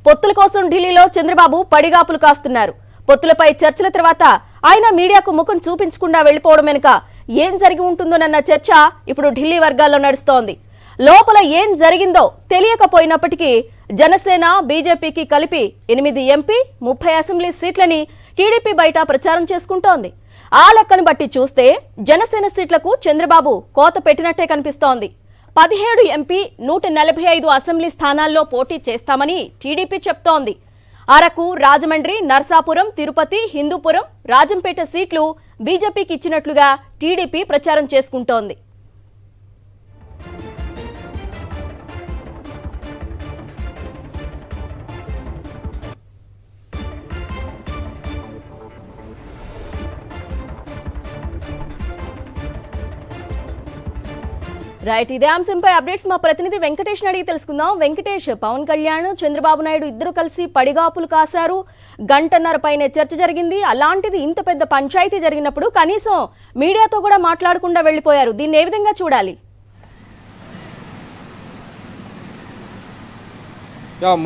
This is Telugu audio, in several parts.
పొత్తుల కోసం ఢిల్లీలో చంద్రబాబు పడిగాపులు కాస్తున్నారు. పొత్తులపై చర్చల తర్వాత ఆయన మీడియాకు ముఖం చూపించకుండా వెళ్లిపోవడం వెనుక ఏం జరిగి ఉంటుందోనన్న చర్చ ఇప్పుడు ఢిల్లీ వర్గాల్లో నడుస్తోంది. లోపల ఏం జరిగిందో తెలియకపోయినప్పటికీ జనసేన బీజేపీకి కలిపి 8 ఎంపీ 30 అసెంబ్లీ సీట్లని టీడీపీ బయట ప్రచారం చేసుకుంటోంది. ఆ లెక్కను బట్టి చూస్తే జనసేన సీట్లకు చంద్రబాబు కోత పెట్టినట్టే కనిపిస్తోంది. 17 ఎంపీ 145 అసెంబ్లీ స్థానాల్లో పోటీ చేస్తామని టీడీపీ చెప్తోంది. అరకు, రాజమండ్రి, నర్సాపురం, తిరుపతి, హిందూపురం, రాజంపేట సీట్లు బీజేపీకి ఇచ్చినట్లుగా టీడీపీ ప్రచారం చేసుకుంటోంది. రైట్, ఇదే అంశంపై అప్డేట్స్ మా ప్రతినిధి వెంకటేష్ అడిగి తెలుసుకుందాం. వెంకటేష్, పవన్ కళ్యాణ్, చంద్రబాబు నాయుడు ఇద్దరు కలిసి పడిగాపులు కాశారు. గంటన్నర పైనే చర్చ జరిగింది. అలాంటిది ఇంత పెద్ద పంచాయతీ జరిగినప్పుడు కనీసం మీడియాతో కూడా మాట్లాడకుండా వెళ్లిపోయారు. దీన్ని ఏ విధంగా చూడాలి?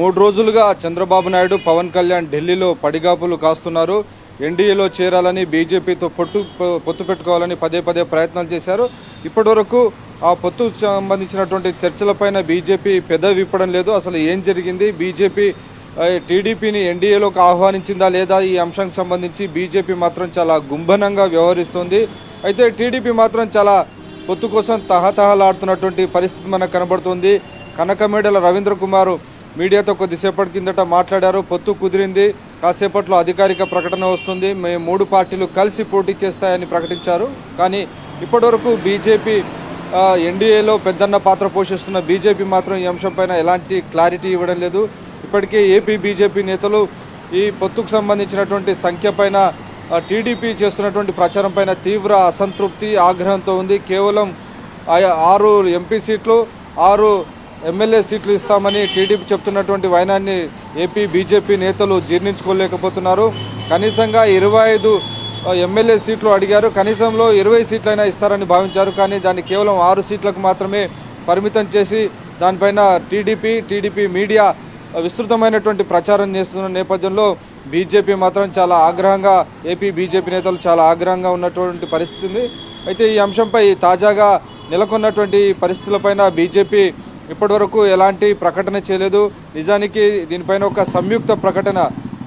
3 రోజులుగా చంద్రబాబు నాయుడు, పవన్ కళ్యాణ్ ఢిల్లీలో పడిగాపులు కాస్తున్నారు. ఎన్డీఏలో చేరాలని, బీజేపీతో పొత్తు పెట్టుకోవాలని పదే ప్రయత్నాలు చేశారు. ఇప్పటివరకు ఆ పొత్తు సంబంధించినటువంటి చర్చలపైన బీజేపీ పెదవి విప్పడం లేదు. అసలు ఏం జరిగింది, బీజేపీ టీడీపీని ఎన్డీఏలోకి ఆహ్వానించిందా లేదా, ఈ అంశానికి సంబంధించి బీజేపీ మాత్రం చాలా గుంభనంగా వ్యవహరిస్తుంది. అయితే టీడీపీ మాత్రం చాలా పొత్తు కోసం తహతహలాడుతున్నటువంటి పరిస్థితి మనకు కనబడుతుంది. కనకమేడల రవీంద్ర కుమార్ మీడియాతో కొద్దిసేపటి కిందట మాట్లాడారు. పొత్తు కుదిరింది, కాసేపట్లో అధికారిక ప్రకటన వస్తుంది, మేము 3 పార్టీలు కలిసి పోటీ చేస్తాయని ప్రకటించారు. కానీ ఇప్పటివరకు బీజేపీ ఎన్డీఏలో పెద్దన్న పాత్ర పోషిస్తున్న బీజేపీ మాత్రం ఈ అంశంపైన ఎలాంటి క్లారిటీ ఇవ్వడం లేదు. ఇప్పటికే ఏపీ బీజేపీ నేతలు ఈ పొత్తుకు సంబంధించినటువంటి సంఖ్య పైన, టీడీపీ చేస్తున్నటువంటి ప్రచారం పైన తీవ్ర అసంతృప్తి, ఆగ్రహంతో ఉంది. కేవలం 6 ఎంపీ సీట్లు, 6 ఎమ్మెల్యే సీట్లు ఇస్తామని టీడీపీ చెప్తున్నటువంటి వైనాన్ని ఏపీ బీజేపీ నేతలు జీర్ణించుకోలేకపోతున్నారు. కనీసంగా 25 ఎమ్మెల్యే సీట్లు అడిగారు. కనీసంలో 20 సీట్లైనా ఇస్తారని భావించారు. కానీ దాన్ని కేవలం 6 సీట్లకు మాత్రమే పరిమితం చేసి దానిపైన టీడీపీ మీడియా విస్తృతమైనటువంటి ప్రచారం చేస్తున్న నేపథ్యంలో బీజేపీ మాత్రం చాలా ఆగ్రహంగా, ఏపీ బీజేపీ నేతలు చాలా ఆగ్రహంగా ఉన్నటువంటి పరిస్థితి ఉంది. అయితే ఈ అంశంపై తాజాగా నెలకొన్నటువంటి పరిస్థితులపైన బీజేపీ ఇప్పటివరకు ఎలాంటి ప్రకటన చేయలేదు. నిజానికి దీనిపైన ఒక సంయుక్త ప్రకటన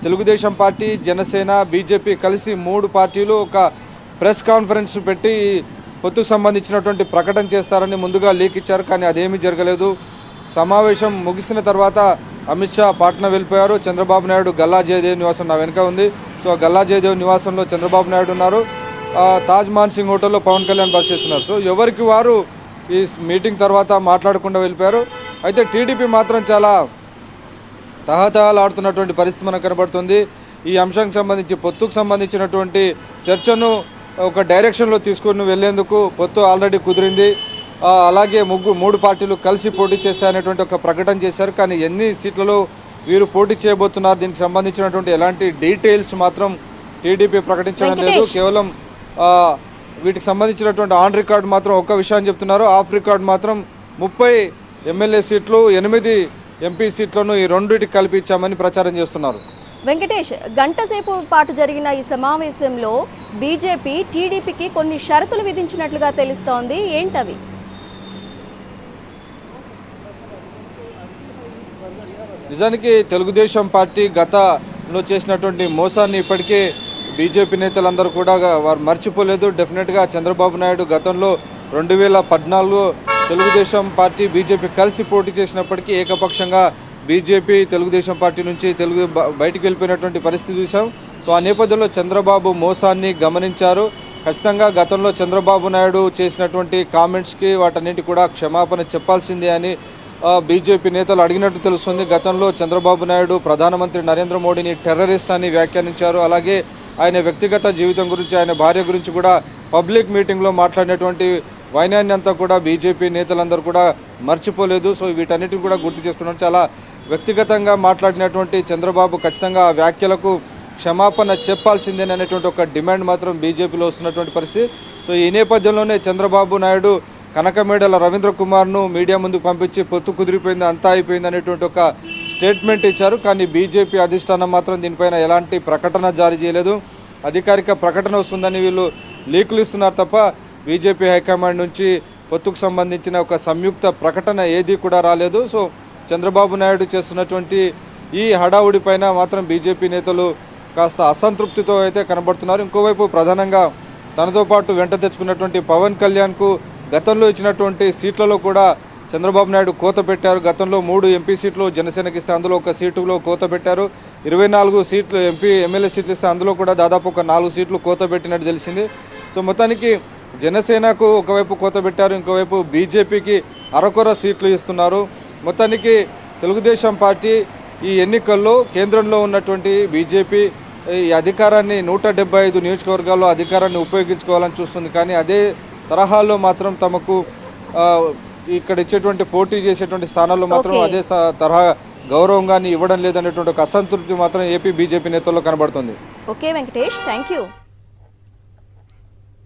తెలుగుదేశం పార్టీ, జనసేన, బీజేపీ కలిసి 3 పార్టీలు ఒక ప్రెస్ కాన్ఫరెన్స్ పెట్టి పొత్తుకు సంబంధించినటువంటి ప్రకటన చేస్తారని ముందుగా లీక్ ఇచ్చారు. కానీ అదేమీ జరగలేదు. సమావేశం ముగిసిన తర్వాత అమిత్ షా పాట్నా వెళ్ళిపోయారు. చంద్రబాబు నాయుడు గల్లా జయదేవ్ నివాసం నా వెనుక ఉంది. సో గల్లా జయదేవ్ నివాసంలో చంద్రబాబు నాయుడు ఉన్నారు. తాజ్ మాన్సింగ్ హోటల్లో పవన్ కళ్యాణ్ బస్ చేస్తున్నారు. సో ఎవరికి వారు ఈ మీటింగ్ తర్వాత మాట్లాడకుండా వెళ్ళిపోయారు. అయితే టీడీపీ మాత్రం చాలా తహతహలాడుతున్నటువంటి పరిస్థితి మనకు కనబడుతుంది. ఈ అంశానికి సంబంధించి, పొత్తుకు సంబంధించినటువంటి చర్చను ఒక డైరెక్షన్లో తీసుకుని వెళ్లేందుకు పొత్తు ఆల్రెడీ కుదిరింది. అలాగే 3 పార్టీలు కలిసి పోటీ చేస్తాయనేటువంటి ఒక ప్రకటన చేశారు. కానీ ఎన్ని సీట్లలో వీరు పోటీ చేయబోతున్నారు, దీనికి సంబంధించినటువంటి ఎలాంటి డీటెయిల్స్ మాత్రం టీడీపీ ప్రకటించడం లేదు. కేవలం వీటికి సంబంధించినటువంటి ఆన్ రికార్డ్ మాత్రం ఒక్క విషయాన్ని చెప్తున్నారు. ఆఫ్ రికార్డ్ మాత్రం 30 ఎమ్మెల్యే సీట్లు, 8 ఎంపీ సీట్లను ఈ రెండింటికి కలిపి ఇచ్చామని ప్రచారం చేస్తున్నారు. వెంకటేష్, గంట సేపు పాటు జరిగిన ఈ సమావేశంలో బీజేపీ టీడీపీకి కొన్ని షరతులు విధించినట్లుగా తెలుస్తోంది. ఏంటవి? నిజానికి తెలుగుదేశం పార్టీ గతంలో చేసినటువంటి మోసాన్ని ఇప్పటికే బీజేపీ నేతలందరూ కూడా వారు మర్చిపోలేదు. డెఫినెట్గా చంద్రబాబు నాయుడు గతంలో 2014 తెలుగుదేశం పార్టీ, బీజేపీ కలిసి పోటీ చేసినప్పటికీ ఏకపక్షంగా బీజేపీ తెలుగుదేశం పార్టీ నుంచి బయటికి వెళ్ళిపోయినటువంటి పరిస్థితి చూసాం. సో ఆ నేపథ్యంలో చంద్రబాబు మోసాన్ని గమనించారు. ఖచ్చితంగా గతంలో చంద్రబాబు నాయుడు చేసినటువంటి కామెంట్స్కి వాటన్నింటి కూడా క్షమాపణ చెప్పాల్సిందే అని బీజేపీ నేతలు అడిగినట్టు తెలుస్తుంది. గతంలో చంద్రబాబు నాయుడు ప్రధానమంత్రి నరేంద్ర మోడీని టెర్రరిస్ట్ అని వ్యాఖ్యానించారు. అలాగే ఆయన వ్యక్తిగత జీవితం గురించి, ఆయన భార్య గురించి కూడా పబ్లిక్ మీటింగ్లో మాట్లాడినటువంటి వైనాన్ని అంతా కూడా బీజేపీ నేతలందరూ కూడా మర్చిపోలేదు. సో వీటన్నిటిని కూడా గుర్తు చేసుకున్నారు. చాలా వ్యక్తిగతంగా మాట్లాడినటువంటి చంద్రబాబు ఖచ్చితంగా ఆ వ్యాఖ్యలకు క్షమాపణ చెప్పాల్సిందేననేటువంటి ఒక డిమాండ్ మాత్రం బీజేపీలో వస్తున్నటువంటి పరిస్థితి. సో ఈ నేపథ్యంలోనే చంద్రబాబు నాయుడు కనకమేడల రవీంద్ర కుమార్ను మీడియా ముందుకు పంపించి పొత్తు కుదిరిపోయింది, అంతా అయిపోయింది అనేటువంటి ఒక స్టేట్మెంట్ ఇచ్చారు. కానీ బీజేపీ అధిష్టానం మాత్రం దీనిపైన ఎలాంటి ప్రకటన జారీ చేయలేదు. అధికారిక ప్రకటన వస్తుందని వీళ్ళు లీకులు ఇస్తున్నారు తప్ప బీజేపీ హైకమాండ్ నుంచి పొత్తుకు సంబంధించిన ఒక సంయుక్త ప్రకటన ఏది కూడా రాలేదు. సో చంద్రబాబు నాయుడు చేస్తున్నటువంటి ఈ హడావుడి పైన మాత్రం బీజేపీ నేతలు కాస్త అసంతృప్తితో అయితే కనబడుతున్నారు. ఇంకోవైపు ప్రధానంగా తనతో పాటు వెంట తెచ్చుకున్నటువంటి పవన్ కళ్యాణ్కు గతంలో ఇచ్చినటువంటి సీట్లలో కూడా చంద్రబాబు నాయుడు కోత పెట్టారు. గతంలో 3 ఎంపీ సీట్లు జనసేనకి ఇస్తే అందులో ఒక సీటులో కోత పెట్టారు. 24 సీట్లు ఎమ్మెల్యే సీట్లు ఇస్తే అందులో కూడా దాదాపు ఒక 4 సీట్లు కోత పెట్టినట్టు తెలిసింది. సో మొత్తానికి జనసేనకు ఒకవైపు కోత పెట్టారు, ఇంకోవైపు బీజేపీకి అరకొర సీట్లు ఇస్తున్నారు. మొత్తానికి తెలుగుదేశం పార్టీ ఈ ఎన్నికల్లో కేంద్రంలో ఉన్నటువంటి బీజేపీ ఈ అధికారాన్ని 175 నియోజకవర్గాల్లో అధికారాన్ని ఉపయోగించుకోవాలని చూస్తుంది. కానీ అదే తరహాలో మాత్రం తమకు ఇక్కడ ఇచ్చేటువంటి పోటీ చేసేటువంటి స్థానాల్లో మాత్రం అదే తరహా గౌరవంగాన్ని ఇవ్వడం లేదనేటువంటి ఒక అసంతృప్తి మాత్రం ఏపీ బీజేపీ నేతల్లో కనబడుతుంది. Okay Venkatesh, thank you.